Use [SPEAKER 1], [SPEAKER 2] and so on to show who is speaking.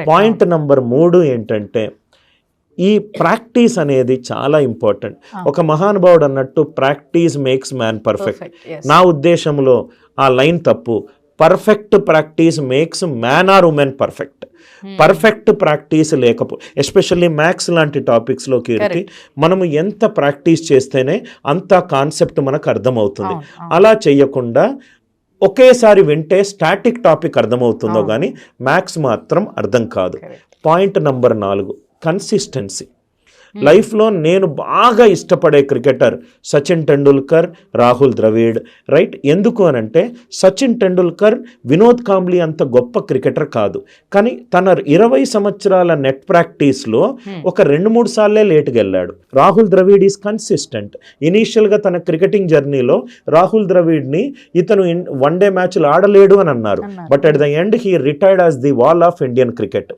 [SPEAKER 1] Point number 3 ఏంటంటే ఈ practice అనేది చాలా ఇంపార్టెంట్. ఒక మహానుభావుడు అన్నట్టు ప్రాక్టీస్ మేక్స్ మ్యాన్ పర్ఫెక్ట్. నా ఉద్దేశంలో ఆ లైన్ తప్పు. Perfect practice makes man or women perfect. Perfect practice especially maths లాంటి టాపిక్స్లోకి మనము ఎంత ప్రాక్టీస్ చేస్తేనే అంత కాన్సెప్ట్ మనకు అర్థమవుతుంది. అలా చేయకుండా ఒకేసారి వింటే స్టాటిక్ టాపిక్ అర్థమవుతుందో కానీ మ్యాథ్స్ మాత్రం అర్థం కాదు. Point number 4 consistency. లైఫ్లో నేను బాగా ఇష్టపడే క్రికెటర్ సచిన్ టెండూల్కర్, రాహుల్ ద్రవిడ్. రైట్? ఎందుకు అనంటే సచిన్ టెండూల్కర్ వినోద్ కాంబ్లీ అంత గొప్ప క్రికెటర్ కాదు, కానీ తన 20 సంవత్సరాల నెట్ ప్రాక్టీస్లో ఒక 2-3 సార్లే లేట్గా వెళ్ళాడు. Rahul Dravid is consistent. ఇనీషియల్గా తన క్రికెటింగ్ జర్నీలో రాహుల్ ద్రవిడ్ని ఇతను వన్డే మ్యాచ్లు ఆడలేడు అని అన్నారు. But at the end he retired as the wall of Indian cricket.